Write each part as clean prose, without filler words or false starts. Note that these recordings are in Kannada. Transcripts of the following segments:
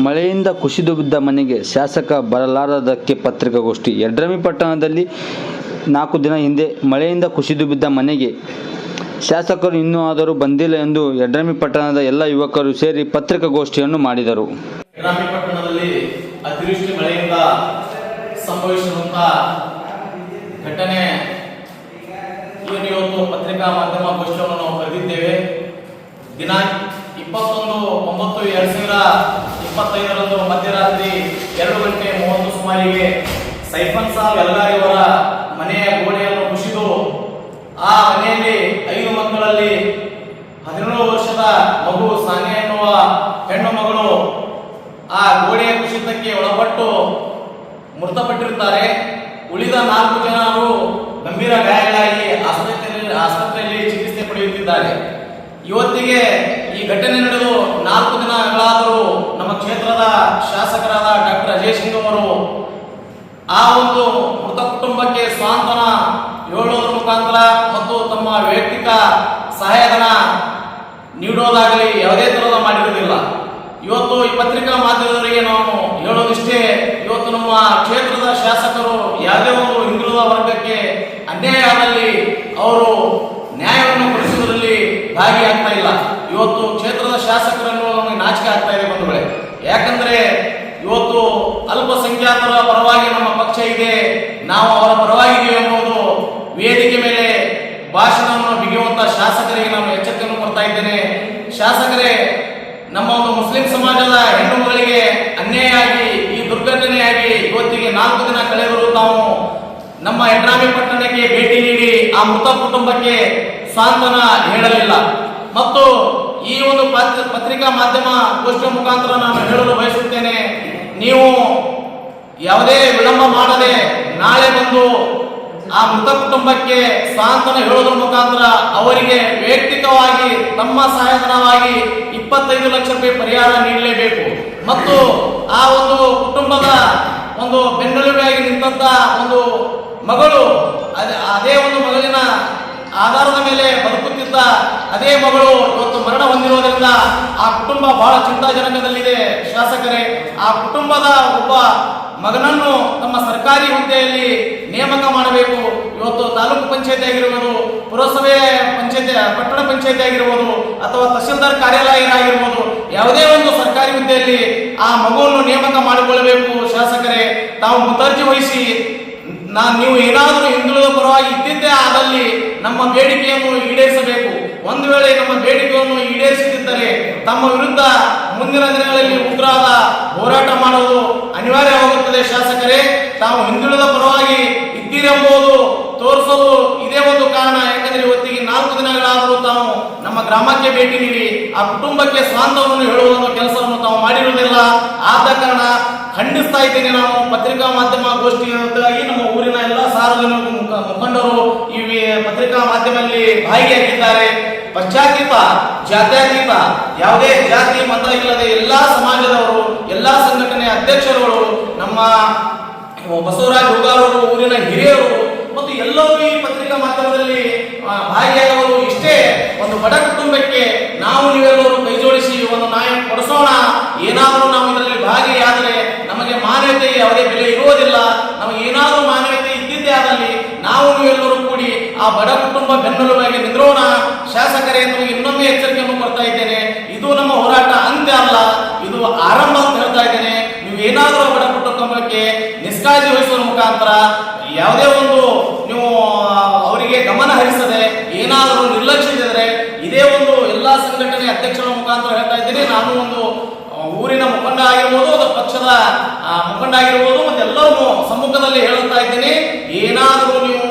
ಮಳೆಯಿಂದ ಕುಸಿದು ಬಿದ್ದ ಮನೆಗೆ ಶಾಸಕ ಬರಲಾರದಕ್ಕೆ ಪತ್ರಿಕಾಗೋಷ್ಠಿ. ಯಡ್ರಾಮಿ ಪಟ್ಟಣದಲ್ಲಿ 4 ದಿನ ಹಿಂದೆ ಮಳೆಯಿಂದ ಕುಸಿದು ಬಿದ್ದ ಮನೆಗೆ ಶಾಸಕರು ಇನ್ನೂ ಆದರೂ ಬಂದಿಲ್ಲ ಎಂದು ಯಡ್ರಾಮಿ ಪಟ್ಟಣದ ಎಲ್ಲ ಯುವಕರು ಸೇರಿ ಪತ್ರಿಕಾಗೋಷ್ಠಿಯನ್ನು ಮಾಡಿದರು. ಯಡ್ರಾಮಿ ಪಟ್ಟಣದಲ್ಲಿ ಅತಿವೃಷ್ಟಿ ಮಳೆಯಿಂದ ಸಂಭವಿಸಿರುವಂತಹ ಘಟನೆ ಇವತ್ತು ಪತ್ರಿಕಾ ಮಾಧ್ಯಮ ಗೋಷ್ಠಿಯನ್ನು ನಾವು ಕರೆದಿದ್ದೇವೆ. ದಿನಾಂಕ 21/9/2025 ಮಧ್ಯರಾತ್ರಿ 2:30 ಸುಮಾರಿಗೆ ಸೈಫನ್ ಸಾಬ್ ಯಲ್ಲಾರಿಯವರ ಮನೆಯ ಗೋಡೆಯನ್ನು ಕುಸಿದು ಆ ಮನೆಯಲ್ಲಿ 5 ಮಕ್ಕಳಲ್ಲಿ 17 ವರ್ಷದ ಮಗು ಸಾನ್ಯ ಎನ್ನುವ ಹೆಣ್ಣು ಮಗಳು ಆ ಗೋಡೆಯ ಕುಸಿತಕ್ಕೆ ಒಳಪಟ್ಟು ಮೃತಪಟ್ಟಿರುತ್ತಾರೆ. ಉಳಿದ 4 ಜನರು ಗಂಭೀರ ಗಾಯಗಳಾಗಿ ಆಸ್ಪತ್ರೆಯಲ್ಲಿ ಚಿಕಿತ್ಸೆ ಪಡೆಯುತ್ತಿದ್ದಾರೆ. ಇವತ್ತಿಗೆ ಈ ಘಟನೆ ನಡೆದು 4 ದಿನಗಳಾದರೂ ನಮ್ಮ ಕ್ಷೇತ್ರದ ಶಾಸಕರಾದ ಡಾಕ್ಟರ್ ಅಜಯ್ ಸಿಂಗ್ ಅವರು ಆ ಒಂದು ಮೃತ ಕುಟುಂಬಕ್ಕೆ ಸ್ವಾಂತನ ಹೇಳೋದ್ರ ಮುಖಾಂತರ ಮತ್ತು ತಮ್ಮ ವೈಯಕ್ತಿಕ ಸಹಾಯಧನ ನೀಡೋದಾಗಲಿ ಯಾವುದೇ ತರಹದ ಮಾಡಿರುವುದಿಲ್ಲ. ಇವತ್ತು ಈ ಪತ್ರಿಕಾ ಮಾಧ್ಯಮದವರಿಗೆ ನಾವು ಹೇಳೋದಿಷ್ಟೇ, ಇವತ್ತು ನಮ್ಮ ಕ್ಷೇತ್ರದ ಶಾಸಕರು ಯಾವುದೇ ಒಂದು ಹಿಂದುಳಿದ ವರ್ಗಕ್ಕೆ ಅನ್ಯಾಯ ಆದಲ್ಲಿ ಅವರು ನ್ಯಾಯವನ್ನು ಕೊಡಿಸುವುದರಲ್ಲಿ ಭಾಗಿಯಾಗ್ತಾ ಇಲ್ಲ. ಇವತ್ತು ಕ್ಷೇತ್ರದ ಶಾಸಕರನ್ನು ನಮಗೆ ನಾಚಿಕೆ ಆಗ್ತಾ ಇದೆ ಬಂಧುಗಳೇ. ಯಾಕಂದ್ರೆ ಇವತ್ತು ಅಲ್ಪಸಂಖ್ಯಾತರ ಪರವಾಗಿ ನಮ್ಮ ಪಕ್ಷ ಇದೆ, ನಾವು ಅವರ ಪರವಾಗಿದ್ದೀವಿ ಎಂಬುದು ವೇದಿಕೆ ಮೇಲೆ ಭಾಷಣವನ್ನು ಬಿಗಿಯುವಂತ ಶಾಸಕರಿಗೆ ನಾನು ಎಚ್ಚರಿಕೆಯನ್ನು ಕೊಡ್ತಾ ಇದ್ದೇನೆ. ಶಾಸಕರೇ, ನಮ್ಮ ಒಂದು ಮುಸ್ಲಿಂ ಸಮಾಜದ ಹೆಣ್ಣು ಮಗಳಿಗೆ ಅನ್ಯಾಯ ಆಗಿ ಈ ದುರ್ಘಟನೆಯಾಗಿ ಇವತ್ತಿಗೆ 4 ದಿನ ಕಳೆದರೂ ತಾವು ನಮ್ಮ ಯಡ್ರಾಮಿ ಪಟ್ಟಣಕ್ಕೆ ಭೇಟಿ ನೀಡಿ ಆ ಮೃತ ಕುಟುಂಬಕ್ಕೆ ಸಾಂತ್ವನ ಹೇಳಲಿಲ್ಲ. ಮತ್ತು ಈ ಒಂದು ಪತ್ರಿಕಾ ಮಾಧ್ಯಮ ಗೋಷ್ಠಿಯ ಮುಖಾಂತರ ನಾನು ಹೇಳಲು ಬಯಸುತ್ತೇನೆ, ನೀವು ಯಾವುದೇ ವಿಳಂಬ ಮಾಡದೆ ನಾಳೆ ಬಂದು ಆ ಮೃತ ಕುಟುಂಬಕ್ಕೆ ಸಾಂತ್ವನ ಹೇಳೋದ್ರ ಮುಖಾಂತರ ಅವರಿಗೆ ವೈಯಕ್ತಿಕವಾಗಿ ತಮ್ಮ ಸಹಾಯಧನವಾಗಿ 25 ಲಕ್ಷ ರೂಪಾಯಿ ಪರಿಹಾರ ನೀಡಲೇಬೇಕು. ಮತ್ತು ಆ ಒಂದು ಕುಟುಂಬದ ಒಂದು ಬೆನ್ನೆಲುಬಾಗಿ ನಿಂತ ಒಂದು ಮಗಳು ಅದೇ ಒಂದು ಮಗಳಿನ ಆಧಾರದ ಮೇಲೆ ಬದುಕುತ್ತಿದ್ದ ಅದೇ ಮಗಳು ಇವತ್ತು ಮರಣ ಹೊಂದಿರುವುದರಿಂದ ಆ ಕುಟುಂಬ ಬಹಳ ಚಿಂತಾಜನಕದಲ್ಲಿದೆ. ಶಾಸಕರೇ, ಆ ಕುಟುಂಬದ ಒಬ್ಬ ಮಗನನ್ನು ತಮ್ಮ ಸರ್ಕಾರಿ ಹುದ್ದೆಯಲ್ಲಿ ನೇಮಕ ಮಾಡಬೇಕು. ಇವತ್ತು ತಾಲೂಕು ಪಂಚಾಯತಿ ಆಗಿರ್ಬೋದು, ಪುರಸಭೆ ಪಂಚಾಯತಿ, ಪಟ್ಟಣ ಪಂಚಾಯತಿ ಆಗಿರ್ಬೋದು, ಅಥವಾ ತಹಶೀಲ್ದಾರ್ ಕಾರ್ಯಾಲಯ ಆಗಿರ್ಬೋದು, ಯಾವುದೇ ಒಂದು ಸರ್ಕಾರಿ ಹುದ್ದೆಯಲ್ಲಿ ಆ ಮಗುವನ್ನು ನೇಮಕ ಮಾಡಿಕೊಳ್ಳಬೇಕು. ಶಾಸಕರೇ, ತಾವು ಮುತರ್ಜಿ ವಹಿಸಿ ನೀವು ಏನಾದರೂ ಹಿಂದುಳಿದ ಪರವಾಗಿ ಇದ್ದಿದ್ದೇ ಆದಲ್ಲಿ ನಮ್ಮ ಬೇಡಿಕೆಯನ್ನು ಈಡೇರಿಸಬೇಕು. ಒಂದು ವೇಳೆ ನಮ್ಮ ಬೇಡಿಕೆಯನ್ನು ಈಡೇರಿಸದಿದ್ದರೆ ತಮ್ಮ ವಿರುದ್ಧ ಮುಂದಿನ ದಿನಗಳಲ್ಲಿ ಉಗ್ರವಾದ ಹೋರಾಟ ಮಾಡುವುದು ಅನಿವಾರ್ಯವಾಗುತ್ತದೆ. ಶಾಸಕರೇ, ತಾವು ಹಿಂದುಳಿದ ಪರವಾಗಿ ಇದ್ದೀರೆಂಬುದು ತೋರಿಸಲು ಇದೇ ಒಂದು ಕಾರಣ. ಯಾಕಂದ್ರೆ ಇವತ್ತಿಗೆ 4 ದಿನಗಳಾದರೂ ತಾವು ನಮ್ಮ ಗ್ರಾಮಕ್ಕೆ ಭೇಟಿ ನೀಡಿ ಆ ಕುಟುಂಬಕ್ಕೆ ಸ್ವಾಂತವನ್ನು ಹೇಳುವ ಒಂದು ಕೆಲಸವನ್ನು ತಾವು ಮಾಡಿರುವುದಿಲ್ಲ. ಆದ ಕಾರಣ ಖಂಡಿಸ್ತಾ ಇದ್ದೇನೆ. ನಾವು ಪತ್ರಿಕಾ ಮಾಧ್ಯಮ ಗೋಷ್ಠಿಯಾಗಿ ನಮ್ಮ ಊರಿನ ಎಲ್ಲ ಸಾರ್ವಜನಿಕ ಮುಖಂಡರು ಈ ಪತ್ರಿಕಾ ಮಾಧ್ಯಮದಲ್ಲಿ ಭಾಗಿಯಾಗಿದ್ದಾರೆ. ಪಶ್ಚಾತ್ತೀತ, ಜಾತ್ಯತೀತ, ಯಾವುದೇ ಜಾತಿ ಮತ ಇಲ್ಲದೆ ಎಲ್ಲಾ ಸಮಾಜದವರು, ಎಲ್ಲಾ ಸಂಘಟನೆಯ ಅಧ್ಯಕ್ಷರುಗಳು, ನಮ್ಮ ಬಸವರಾಜ್ ಹುಗಾರರು, ಊರಿನ ಹಿರಿಯರು ಮತ್ತು ಎಲ್ಲರೂ ಈ ಪತ್ರಿಕಾ ಮಾಧ್ಯಮದಲ್ಲಿ ಭಾಗಿಯಾಗಲು ಇಷ್ಟೇ. ಒಂದು ಬಡ ಕುಟುಂಬಕ್ಕೆ ನಾವು ನೀವೆಲ್ಲರೂ ಕೈ ಜೋಡಿಸಿ ಒಂದು ನ್ಯಾಯ ಕೊಡಿಸೋಣ. ಏನಾದರೂ ನಾವು ಇದರಲ್ಲಿ ಭಾಗಿಯಾದರೆ ನಮಗೆ ಮಾನವತೆಗೆ ಯಾವುದೇ ಬೆಲೆ ಇರುವುದಿಲ್ಲ. ನಮಗೆ ಏನಾದರೂ ಮಾನವತೆ ಇದ್ದಿದ್ದೇ ಆದಲ್ಲಿ ನಾವು ನೀವೆಲ್ಲರೂ ಕೂಡಿ ಆ ಬಡ ಕುಟುಂಬ ಬೆನ್ನೆಲುಬಾಗಿ ನಿಂದ್ರೋಣ. ಶಾಸಕರೇ, ನಮಗೆ ಇನ್ನೊಮ್ಮೆ ಎಚ್ಚರಿಕೆಯನ್ನು ಕೊಡ್ತಾ ಇದ್ದೇನೆ, ಇದು ನಮ್ಮ ಹೋರಾಟ ಅಂತ್ಯ ಅಲ್ಲ, ಇದು ಆರಂಭ ಅಂತ ಹೇಳ್ತಾ ಇದ್ದೇನೆ. ನೀವು ಏನಾದರೂ ಬಡ ಕುಟುಂಬಕ್ಕೆ ನಿಷ್ಕಾಳಜಿ ವಹಿಸುವ ಮುಖಾಂತರ ಯಾವುದೇ ಒಂದು ನೀವು ಅವರಿಗೆ ಗಮನ ಹರಿಸದೆ ಏನಾದರೂ ನಿರ್ಲಕ್ಷ್ಯದಿದ್ದರೆ ಇದೇ ಒಂದು ಎಲ್ಲಾ ಸಂಘಟನೆ ಅಧ್ಯಕ್ಷರ ಮುಖಾಂತರ ಹೇಳ್ತಾ ಇದ್ದೀನಿ. ನಾನು ಒಂದು ಊರಿನ ಮುಖಂಡ ಆಗಿರ್ಬೋದು, ಪಕ್ಷದ ಮುಖಂಡ ಆಗಿರ್ಬೋದು, ಮತ್ತೆ ಎಲ್ಲರೂ ಸಮ್ಮುಖದಲ್ಲಿ ಹೇಳುತ್ತಾ ಇದ್ದೀನಿ, ಏನಾದರೂ ನೀವು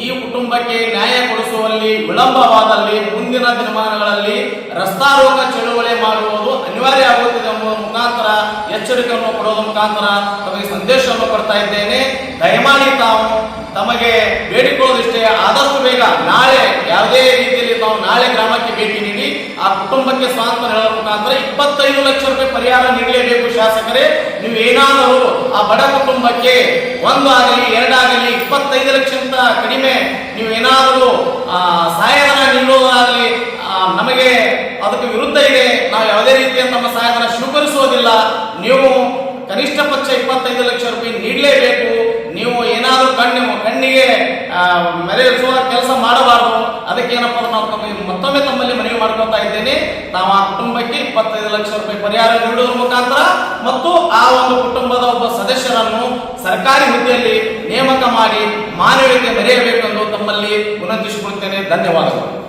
ಈ ಕುಟುಂಬಕ್ಕೆ ನ್ಯಾಯ ಕೊಡಿಸುವಲ್ಲಿ ವಿಳಂಬವಾದಲ್ಲಿ ಮುಂದಿನ ದಿನಮಾನಗಳಲ್ಲಿ ರಸ್ತಾರೋಕ ಚಳುವಳಿ ಮಾಡುವುದು ಅನಿವಾರ್ಯ ಆಗುತ್ತದೆ ಎಂಬುವ ಮುಖಾಂತರ ಎಚ್ಚರಿಕೆಯನ್ನು ಕೊಡುವುದರ ಮುಖಾಂತರ ತಮಗೆ ಸಂದೇಶವನ್ನು ಕೊಡ್ತಾ ಇದ್ದೇನೆ. ದಯಮಾಡಿ ತಾವು ತಮಗೆ ಬೇಡಿಕೊಳ್ಳೋದಿಷ್ಟೇ, ಆದಷ್ಟು ಬೇಗ ನಾಳೆ ಯಾವುದೇ ರೀತಿಯಲ್ಲಿ ತಾವು ನಾಳೆ ಗ್ರಾಮಕ್ಕೆ ಭೇಟಿ ನೀಡಿ ಆ ಕುಟುಂಬಕ್ಕೆ ಸ್ವಾಂತನ ಹೇಳುವ ಮುಖಾಂತರ 25 ಲಕ್ಷ ರೂಪಾಯಿ ಪರಿಹಾರ ನೀಡಲೇಬೇಕು. ಶಾಸಕರೇ, ನೀವು ಏನಾದರೂ ಆ ಬಡ ಕುಟುಂಬಕ್ಕೆ 1 ಆಗಲಿ 2 ಆಗಲಿ 25 ಲಕ್ಷಕ್ಕಿಂತ ಕಡಿಮೆ ನೀವು ಏನಾದರೂ ಸಹಾಯಧನ ನೀಡುವುದಾಗಲಿ ನಮಗೆ ಅದಕ್ಕೆ ವಿರುದ್ಧ ಇದೆ. ನಾವು ಯಾವುದೇ ರೀತಿಯ ನಮ್ಮ ಸಹಾಯಧನ ಸ್ವೀಕರಿಸುವುದಿಲ್ಲ. ನೀವು ಕನಿಷ್ಠ ಪಕ್ಷ 25 ಲಕ್ಷ ರೂಪಾಯಿ ನೀಡಲೇಬೇಕು. ನೀವು ಏನಾದರೂ ಕಣ್ಣಿಗೆ ಮೆರೆಸುವ ಕೆಲಸ ಮಾಡಬಾರದು. ಅದಕ್ಕೇನಪ್ಪ ನಾವು ಮತ್ತೊಮ್ಮೆ ತಮ್ಮಲ್ಲಿ ಮನವಿ ಮಾಡ್ಕೊತಾ ಇದ್ದೇನೆ. ನಾವು ಆ ಕುಟುಂಬಕ್ಕೆ 25 ಲಕ್ಷ ರೂಪಾಯಿ ಪರಿಹಾರ ನೀಡುವುದರ ಮುಖಾಂತರ ಮತ್ತು ಆ ಒಂದು ಕುಟುಂಬದ ಒಬ್ಬ ಸದಸ್ಯರನ್ನು ಸರ್ಕಾರಿ ಹುದ್ದೆಯಲ್ಲಿ ನೇಮಕ ಮಾಡಿ ಮಾನವೀಯತೆ ಮೆರೆಯಬೇಕೆಂದು ತಮ್ಮಲ್ಲಿ ವಿನಂತಿಸಿಕೊಳ್ಳುತ್ತೇನೆ. ಧನ್ಯವಾದಗಳು.